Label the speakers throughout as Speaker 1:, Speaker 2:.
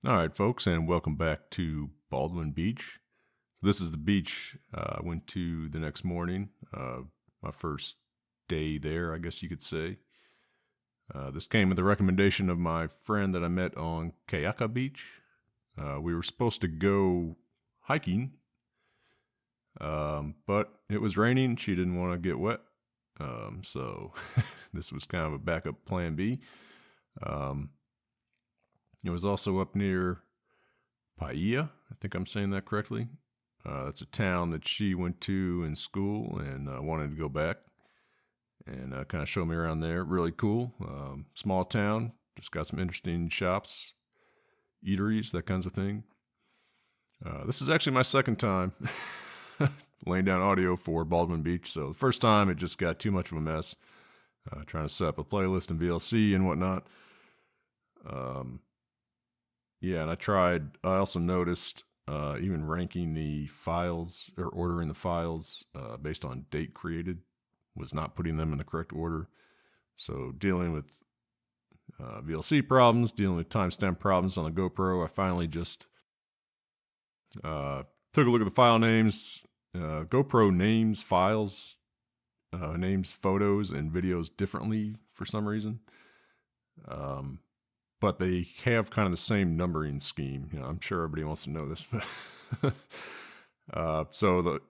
Speaker 1: All right, folks, and welcome back to Baldwin Beach. This is the beach I went to the next morning, my first day there, I guess you could say. This came with the recommendation of my friend that I met on Kayaka Beach. We were supposed to go hiking, but it was raining. She didn't want to get wet, so this was kind of a backup plan B. It was also up near Paia. I think I'm saying that correctly. That's a town that she went to in school and wanted to go back and kind of show me around there. Really cool. Small town. Just got some interesting shops, eateries, that kinds of thing. This is actually my second time laying down audio for Baldwin Beach. So the first time it just got too much of a mess. Trying to set up a playlist in VLC and whatnot. Yeah, and I also noticed even ranking the files or ordering the files based on date created was not putting them in the correct order. So dealing with VLC problems, dealing with timestamp problems on the GoPro, I finally just took a look at the file names. GoPro names files, names photos and videos differently for some reason. But they have kind of the same numbering scheme. I'm sure everybody wants to know this. So the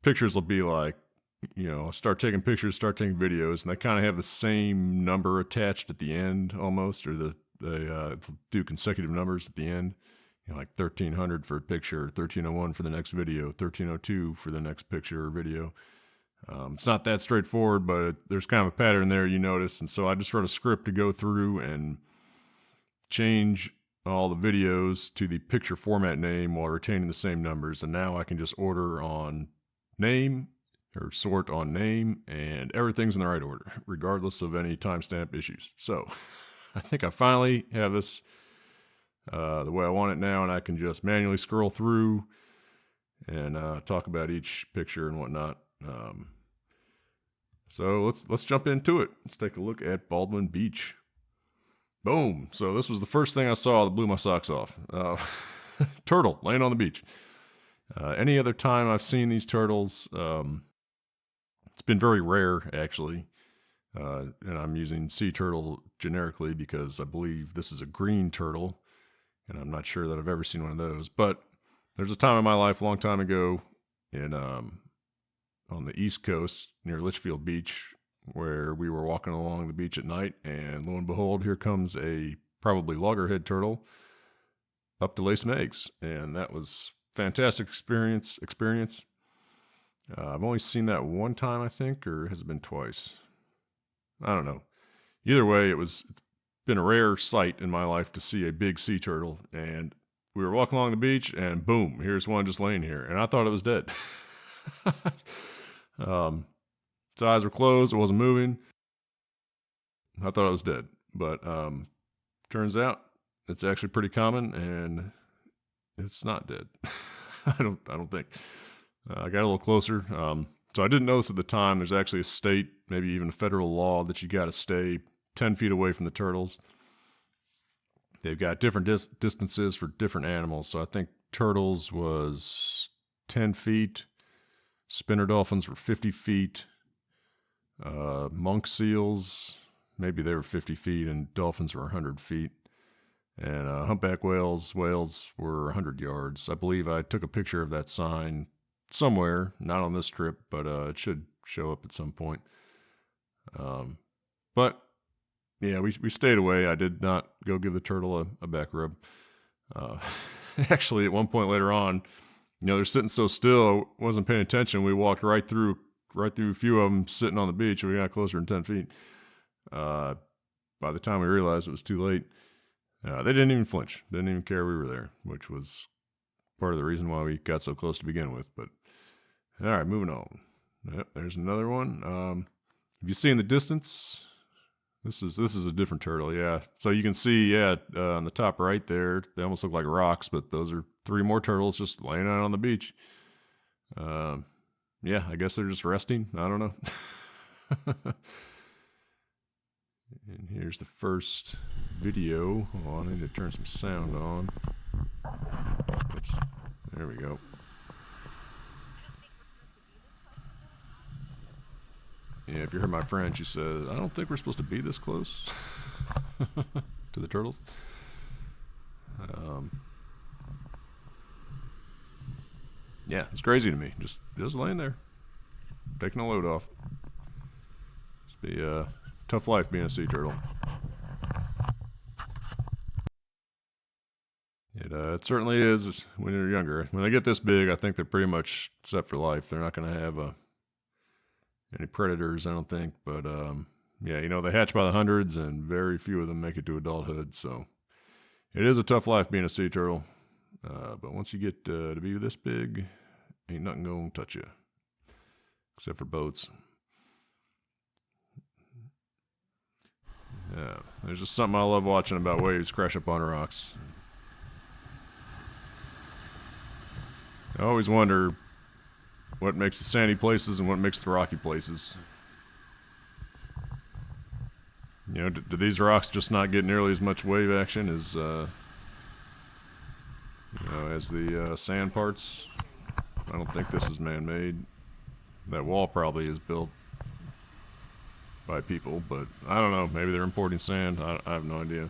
Speaker 1: pictures will be like, start taking pictures, start taking videos, and they kind of have the same number attached at the end almost, or they do consecutive numbers at the end. Like 1300 for a picture, 1301 for the next video, 1302 for the next picture or video. It's not that straightforward, but there's kind of a pattern there you notice. And so I just wrote a script to go through and change all the videos to the picture format name while retaining the same numbers. And now I can just order on name or sort on name, and everything's in the right order, regardless of any timestamp issues. So I think I finally have this the way I want it now, and I can just manually scroll through and talk about each picture and whatnot. So let's jump into it. Let's take a look at Baldwin Beach. Boom. So this was the first thing I saw that blew my socks off. Turtle laying on the beach. Any other time I've seen these turtles, it's been very rare, actually. And I'm using sea turtle generically because I believe this is a green turtle, and I'm not sure that I've ever seen one of those. But there's a time in my life, a long time ago, in on the East Coast near Litchfield Beach, where we were walking along the beach at night, and lo and behold, here comes a probably loggerhead turtle up to lay some eggs, and that was fantastic experience. I've only seen that one time, I think, or has it been twice? I don't know. Either way, it's been a rare sight in my life to see a big sea turtle, and we were walking along the beach, and boom, here's one just laying here, and I thought it was dead. Its eyes were closed. It wasn't moving. I thought it was dead, but turns out it's actually pretty common, and it's not dead. I don't think. I got a little closer. So I didn't notice at the time. There's actually a state, maybe even a federal law that you got to stay 10 feet away from the turtles. They've got different distances for different animals. So I think turtles was 10 feet. Spinner dolphins were 50 feet. Monk seals, maybe they were 50 feet, and dolphins were 100 feet. And humpback whales were 100 yards. I believe I took a picture of that sign somewhere, not on this trip, but it should show up at some point. But yeah, we stayed away. I did not go give the turtle a back rub. Actually, at one point later on, they're sitting so still, I wasn't paying attention. We walked right through a few of them sitting on the beach. We got closer than 10 feet. By the time we realized it was too late, they didn't even flinch. Didn't even care we were there, which was part of the reason why we got so close to begin with. But all right, moving on. Yep, there's another one. Have you seen the distance? This is a different turtle, yeah. So you can see, on the top right there, they almost look like rocks, but those are 3 more turtles just laying out on the beach. Yeah, I guess they're just resting. I don't know. And here's the first video. Hold on, I need to turn some sound on. lights. There we go. Yeah, if you heard my friend, she said, I don't think we're supposed to be this close to the turtles. Yeah, it's crazy to me. Just laying there, taking a load off. Must be a tough life being a sea turtle. It certainly is when you're younger. When they get this big, I think they're pretty much set for life. They're not going to have any predators, I don't think. But yeah, they hatch by the hundreds, and very few of them make it to adulthood. So it is a tough life being a sea turtle. But once you get to be this big, ain't nothing going to touch you, except for boats. Yeah, there's just something I love watching about waves crash up on rocks. I always wonder what makes the sandy places and what makes the rocky places. Do these rocks just not get nearly as much wave action as the sand parts? I don't think this is man-made. That wall probably is built by people, but I don't know. Maybe they're importing sand. I have no idea.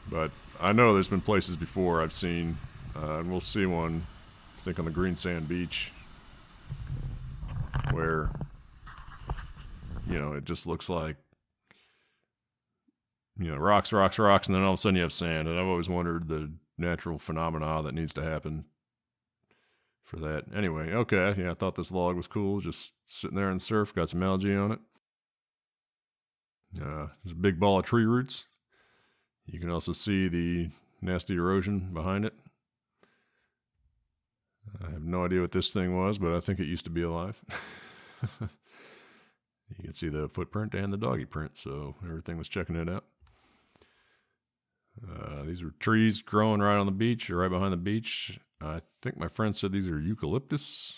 Speaker 1: But I know there's been places before I've seen, and we'll see one, I think on the green sand beach, where, it just looks like, rocks, and then all of a sudden you have sand. And I've always wondered the natural phenomena that needs to happen for that. Anyway, okay, yeah, I thought this log was cool, just sitting there in the surf, got some algae on it. There's a big ball of tree roots. You can also see the nasty erosion behind it. I have no idea what this thing was, but I think it used to be alive. You can see the footprint and the doggy print, so everything was checking it out. These are trees growing right on the beach, or right behind the beach. I think my friend said these are eucalyptus.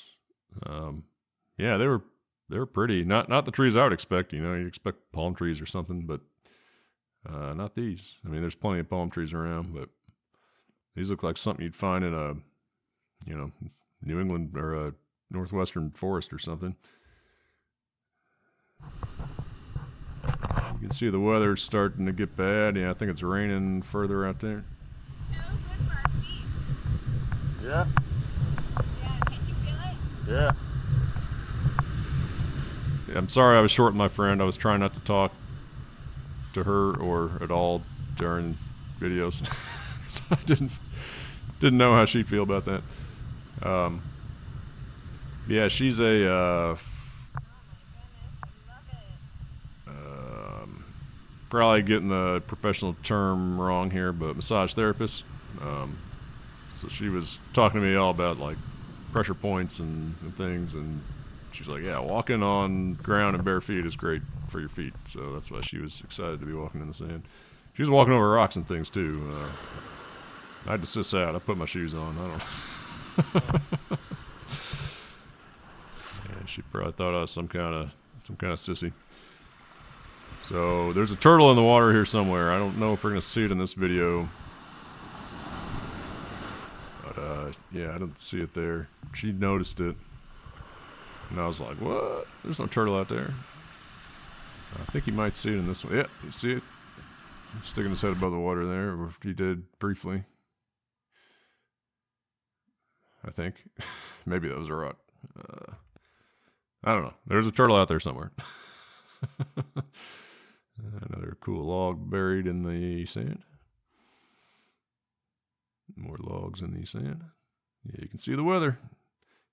Speaker 1: Yeah, they were pretty. Not the trees I would expect. You'd expect palm trees or something, but not these. I mean, there's plenty of palm trees around, but these look like something you'd find in a, New England or a northwestern forest or something. You can see the weather's starting to get bad. Yeah, I think it's raining further out there. Yeah.
Speaker 2: Yeah, can't you feel it?
Speaker 1: Yeah. I'm sorry I was short with my friend. I was trying not to talk to her or at all during videos. So I didn't know how she'd feel about that. Yeah, she's a probably getting the professional term wrong here, but massage therapist. So she was talking to me all about like pressure points and things, and she's like, yeah, walking on ground and bare feet is great for your feet. So that's why she was excited to be walking in the sand. She was walking over rocks and things too. I had to sis out. I put my shoes on. I don't. Yeah, she probably thought I was some kind of sissy. So there's a turtle in the water here somewhere. I don't know if we're gonna see it in this video, but yeah, I didn't see it there. She noticed it, and I was like, "What? There's no turtle out there." I think you might see it in this one. Yeah, you see it? He's sticking his head above the water there, or he did briefly. I think. Maybe that was a rock. I don't know. There's a turtle out there somewhere. Another cool log buried in the sand. More logs in the sand. Yeah, you can see the weather.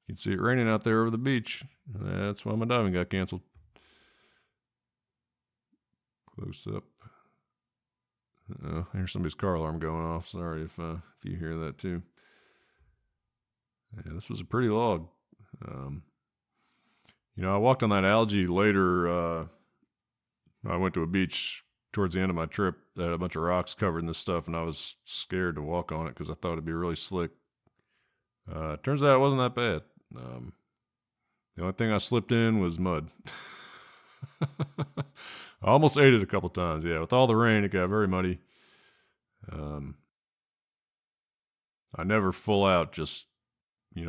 Speaker 1: You can see it raining out there over the beach. That's why my diving got canceled. Close up. Here's somebody's car alarm going off. Sorry if you hear that too. Yeah, this was a pretty log. I walked on that algae later. I went to a beach towards the end of my trip that had a bunch of rocks covered in this stuff, and I was scared to walk on it because I thought it'd be really slick. Turns out it wasn't that bad. The only thing I slipped in was mud. I almost ate it a couple times. Yeah, with all the rain, it got very muddy. I never full out just,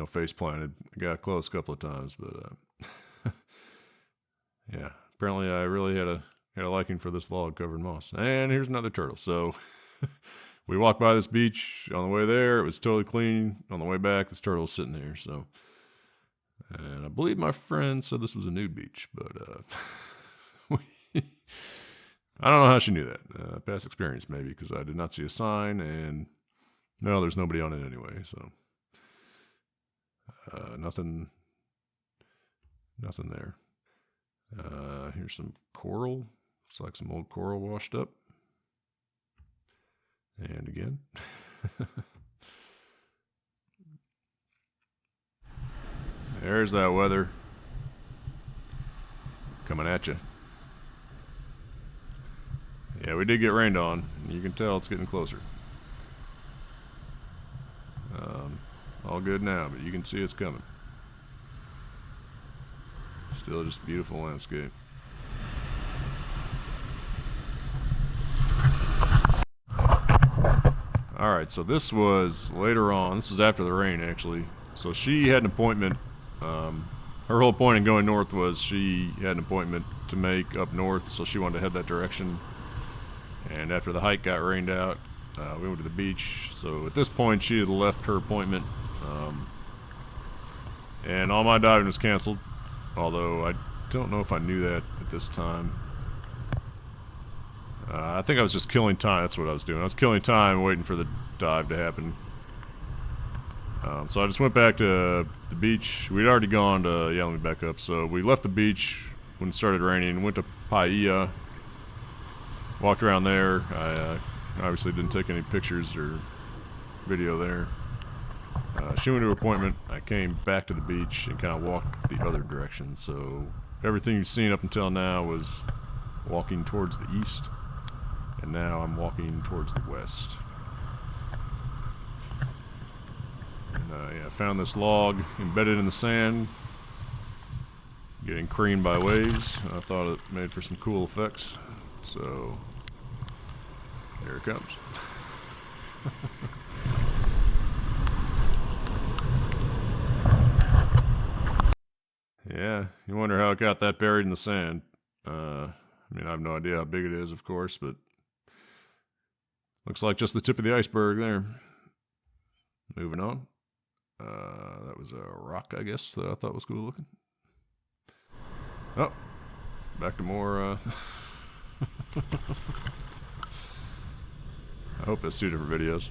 Speaker 1: face planted. I got close a couple of times, but yeah, apparently I really had a liking for this log covered in moss. And here's another turtle. So we walked by this beach on the way there. It was totally clean. On the way back, this turtle was sitting there. So, and I believe my friend said this was a nude beach, but I don't know how she knew that. Past experience maybe, because I did not see a sign, and no, there's nobody on it anyway. So nothing there. Here's some coral. Looks like some old coral washed up. And again. There's that weather coming at you. Yeah, we did get rained on. You can tell it's getting closer. All good now, but you can see it's coming. Still just a beautiful landscape. Alright, so this was later on. This was after the rain, actually. So she had an appointment. Her whole point in going north was she had an appointment to make up north, so she wanted to head that direction. And after the hike got rained out, we went to the beach. So at this point, she had left her appointment. And all my diving was canceled. Although I don't know if I knew that at this time. I think I was just killing time. That's what I was doing. I was killing time waiting for the dive to happen. So I just went back to the beach. We'd already gone to... Yeah, let me back up. So we left the beach when it started raining. Went to Paia. Walked around there. I obviously didn't take any pictures or video there. She went to an appointment. I came back to the beach and kind of walked the other direction. So everything you've seen up until now was walking towards the east. And now I'm walking towards the west. And yeah, I found this log embedded in the sand, getting creamed by waves. I thought it made for some cool effects. So here it comes. Yeah, you wonder how it got that buried in the sand. I mean, I have no idea how big it is, of course, but looks like just the tip of the iceberg there. Moving on. That was a rock, I guess, that I thought was cool looking. Oh, back to more. I hope that's two different videos.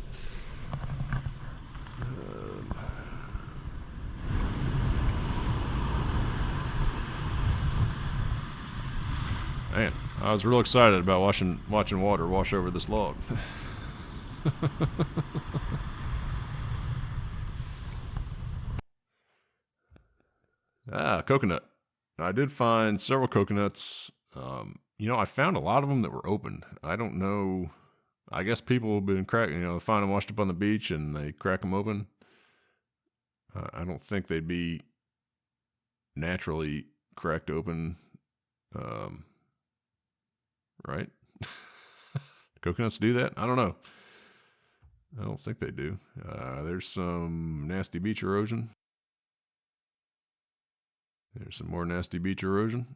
Speaker 1: Man, I was real excited about watching water wash over this log. Coconut. I did find several coconuts. I found a lot of them that were open. I don't know. I guess people have been cracking, find them washed up on the beach and they crack them open. I don't think they'd be naturally cracked open. Right? Coconuts do that? I don't know. I don't think they do. There's some nasty beach erosion. There's some more nasty beach erosion.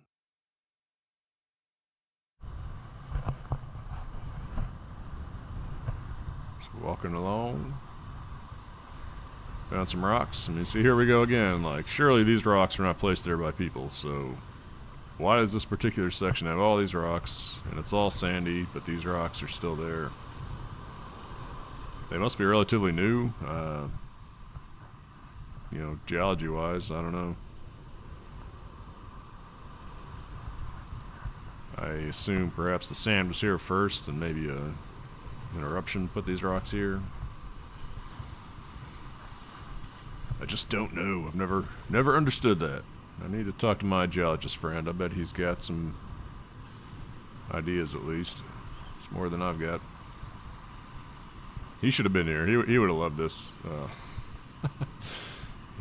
Speaker 1: Just walking along. Found some rocks. I mean, see, here we go again. Like, surely these rocks are not placed there by people, so why does this particular section have all these rocks, and it's all sandy, but these rocks are still there? They must be relatively new, geology-wise, I don't know. I assume perhaps the sand was here first, and maybe an eruption put these rocks here. I just don't know. I've never understood that. I need to talk to my geologist friend. I bet he's got some ideas at least. It's more than I've got. He should have been here. He would have loved this.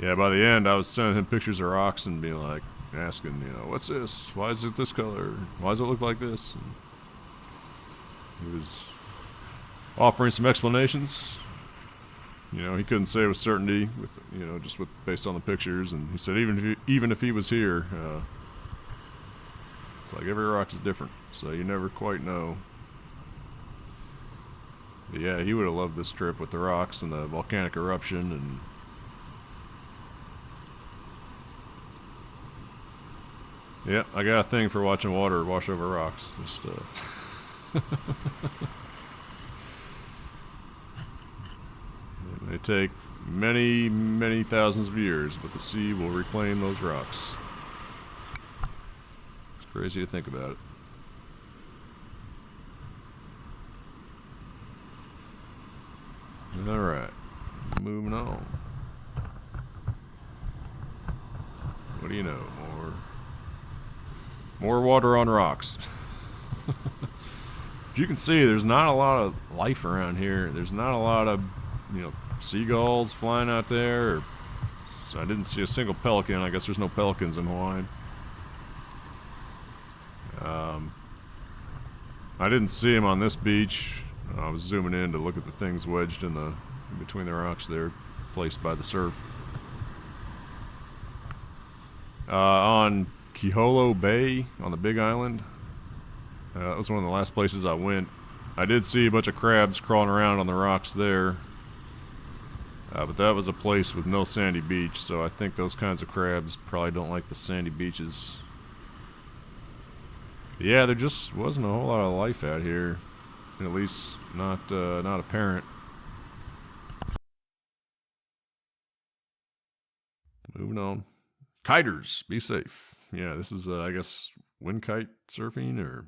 Speaker 1: Yeah, by the end, I was sending him pictures of rocks and being like, asking, what's this? Why is it this color? Why does it look like this? And he was offering some explanations. You know, he couldn't say with certainty, with just based on the pictures, and he said even if he was here, it's like every rock is different, so you never quite know. But yeah, he would have loved this trip with the rocks and the volcanic eruption and. Yeah, I got a thing for watching water wash over rocks. Just It may take many, many thousands of years, but the sea will reclaim those rocks. It's crazy to think about it. Alright, moving on. What do you know? More water on rocks. As you can see, there's not a lot of life around here. There's not a lot of, seagulls flying out there. So I didn't see a single pelican. I guess there's no pelicans in Hawaii. I didn't see them on this beach. I was zooming in to look at the things wedged in between the rocks there, placed by the surf. On Kiholo Bay on the Big Island. That was one of the last places I went. I did see a bunch of crabs crawling around on the rocks there. But that was a place with no sandy beach, so I think those kinds of crabs probably don't like the sandy beaches. But yeah, there just wasn't a whole lot of life out here. At least not apparent. Moving on. Kiters, be safe. Yeah, this is, I guess, wind kite surfing, or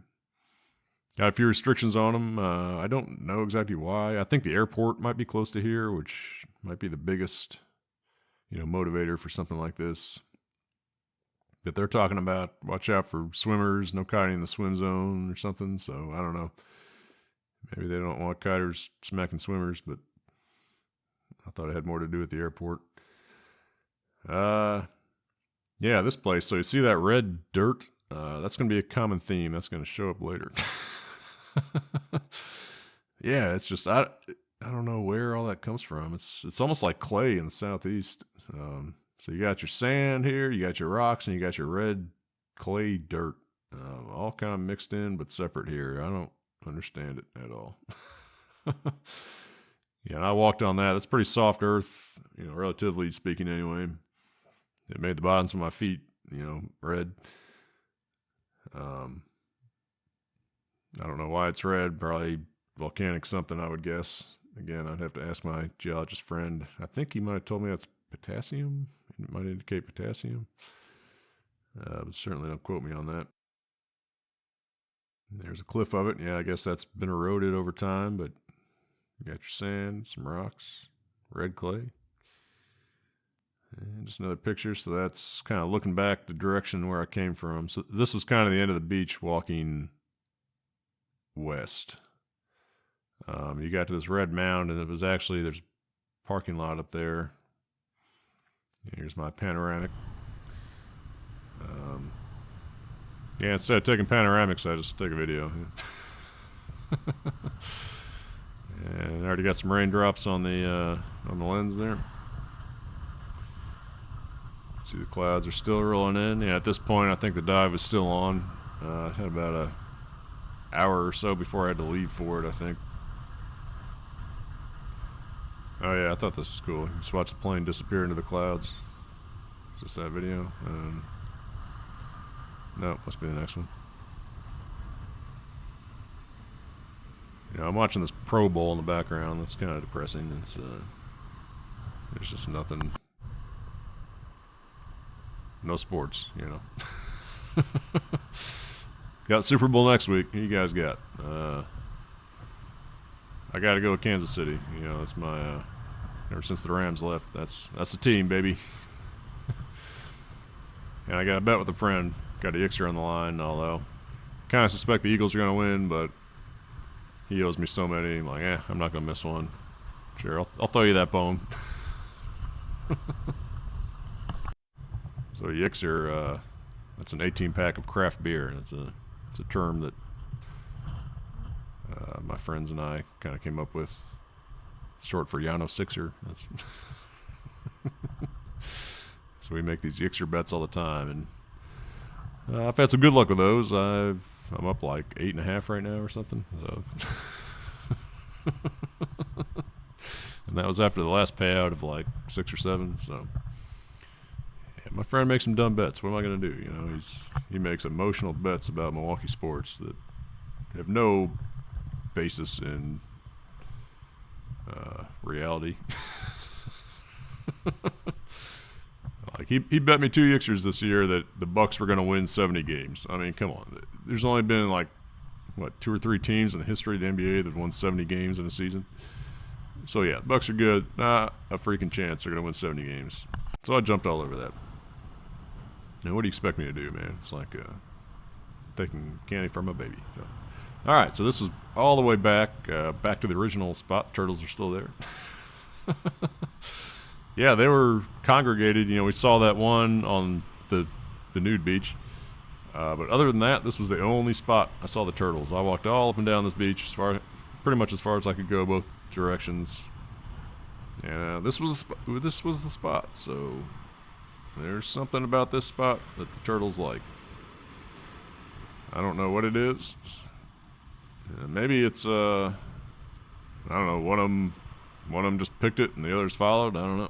Speaker 1: got a few restrictions on them. I don't know exactly why. I think the airport might be close to here, which might be the biggest, motivator for something like this. But they're talking about watch out for swimmers, no kiting in the swim zone or something. So I don't know. Maybe they don't want kiters smacking swimmers, but I thought it had more to do with the airport. Yeah, this place. So you see that red dirt? That's going to be a common theme. That's going to show up later. Yeah, it's just I don't know where all that comes from. It's almost like clay in the southeast. So you got your sand here, you got your rocks, and you got your red clay dirt, all kind of mixed in but separate here. I don't understand it at all. Yeah, and I walked on that. That's pretty soft earth, relatively speaking anyway. It made the bottoms of my feet, red. I don't know why it's red. Probably volcanic something, I would guess. Again, I'd have to ask my geologist friend. I think he might have told me that's potassium. It might indicate potassium. But certainly don't quote me on that. There's a cliff of it. Yeah, I guess that's been eroded over time, but you got your sand, some rocks, red clay. And just another picture. So that's kind of looking back the direction where I came from. So this was kind of the end of the beach walking west. You got to this red mound, and it was actually, there's a parking lot up there. Here's my panoramic. Yeah, instead of taking panoramics, I just take a video. And I already got some raindrops on the lens there. See, the clouds are still rolling in. Yeah, at this point, I think the dive was still on. I had about an hour or so before I had to leave for it, I think. Oh yeah, I thought this was cool. You just watch the plane disappear into the clouds. Is this that video? No, must be the next one. I'm watching this Pro Bowl in the background. That's kind of depressing. It's there's just nothing. No sports, Got Super Bowl next week. Who you guys got? I got to go with Kansas City. That's my. Ever since the Rams left, that's the team, baby. And I got a bet with a friend. Got a Yixer on the line, although kind of suspect the Eagles are going to win, but he owes me so many. I'm like, I'm not going to miss one. Sure, I'll throw you that bone. So Yixer, that's an 18-pack of craft beer. It's a term that my friends and I kind of came up with, short for Yano Sixer. That's so we make these Yixer bets all the time, and I've had some good luck with those. I'm up like 8.5 right now or something. So and that was after the last payout of like 6 or 7. So yeah, my friend makes some dumb bets. What am I going to do? You know, he makes emotional bets about Milwaukee sports that have no basis in reality. Like he bet me 2 Yixers this year that the Bucks were going to win 70 games. I mean, come on. There's only been like 2 or 3 teams in the history of the NBA that won 70 games in a season. So yeah, the Bucks are good. Not a freaking chance they're going to win 70 games. So I jumped all over that. And what do you expect me to do, man? It's like taking candy from a baby. So. All right, so this was all the way back to the original spot. Turtles are still there. Yeah, they were congregated. You know, we saw that one on the nude beach. But other than that, this was the only spot I saw the turtles. I walked all up and down this beach, pretty much as far as I could go, both directions. And this was the spot. So there's something about this spot that the turtles like. I don't know what it is. Maybe it's I don't know. One of them just picked it and the others followed. I don't know.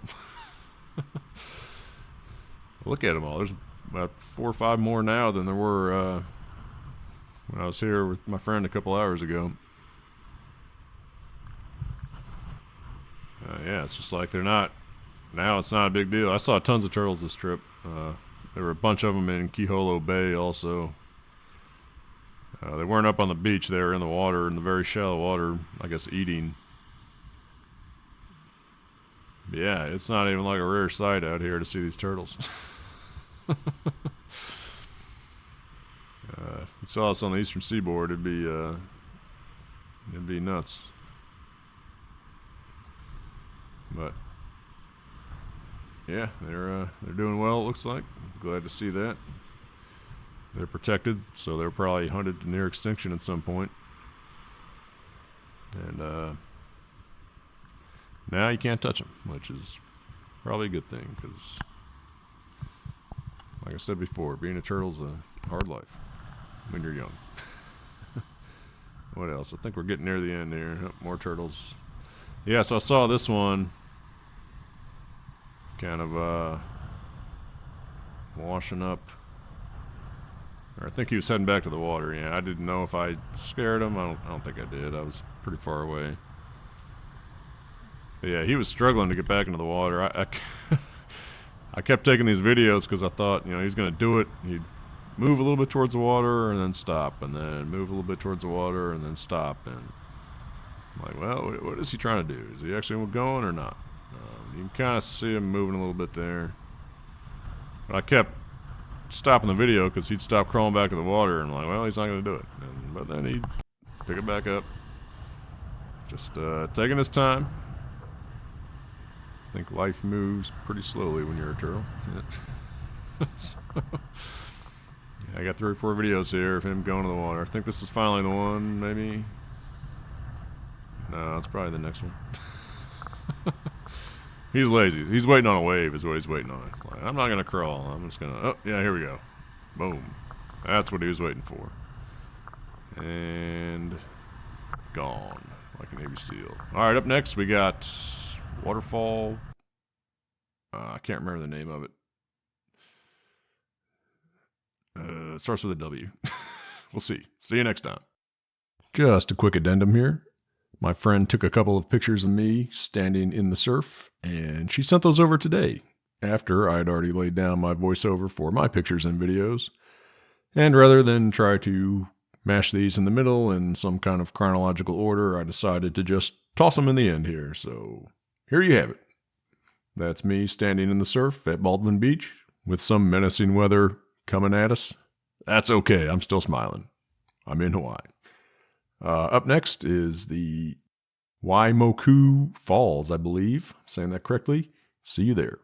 Speaker 1: Look at them all. There's about 4 or 5 more now than there were when I was here with my friend a couple hours ago. Yeah, it's just like they're not. Now it's not a big deal. I saw tons of turtles this trip. There were a bunch of them in Kiholo Bay also. They weren't up on the beach. They were in the water, in the very shallow water, I guess, eating. Yeah, it's not even like a rare sight out here to see these turtles. If you saw us on the eastern seaboard, it'd be nuts. But yeah, they're doing well. It looks like. Glad to see that. They're protected, so they're probably hunted to near extinction at some point. And now you can't touch them, which is probably a good thing, because, like I said before, being a turtle's a hard life when you're young. What else? I think we're getting near the end here. Oh, more turtles. Yeah, so I saw this one kind of washing up. Or I think he was heading back to the water. Yeah, I didn't know if I scared him. I don't think I did. I was pretty far away. But yeah, he was struggling to get back into the water. I kept taking these videos because I thought, you know, he's going to do it. He'd move a little bit towards the water and then stop, and then move a little bit towards the water and then stop. And I'm like, well, what is he trying to do? Is he actually going or not? You can kind of see him moving a little bit there. But I kept stopping the video because he'd stop crawling back to the water, and I'm like, well, he's not going to do it. But then he'd pick it back up. Just taking his time. I think life moves pretty slowly when you're a turtle. So, yeah, I got 3 or 4 videos here of him going to the water. I think this is finally the one, maybe. No, it's probably the next one. He's lazy. He's waiting on a wave is what he's waiting on. It's like, I'm not going to crawl. I'm just going to... Oh, yeah, here we go. Boom. That's what he was waiting for. And gone. Like a Navy SEAL. All right, up next we got Waterfall. I can't remember the name of it. It starts with a W. We'll see. See you next time. Just a quick addendum here. My friend took a couple of pictures of me standing in the surf, and she sent those over today, after I had already laid down my voiceover for my pictures and videos. And rather than try to mash these in the middle in some kind of chronological order, I decided to just toss them in the end here. So here you have it. That's me standing in the surf at Baldwin Beach with some menacing weather coming at us. That's okay. I'm still smiling. I'm in Hawaii. Up next is the Waimoku Falls, I believe. Saying that correctly. See you there.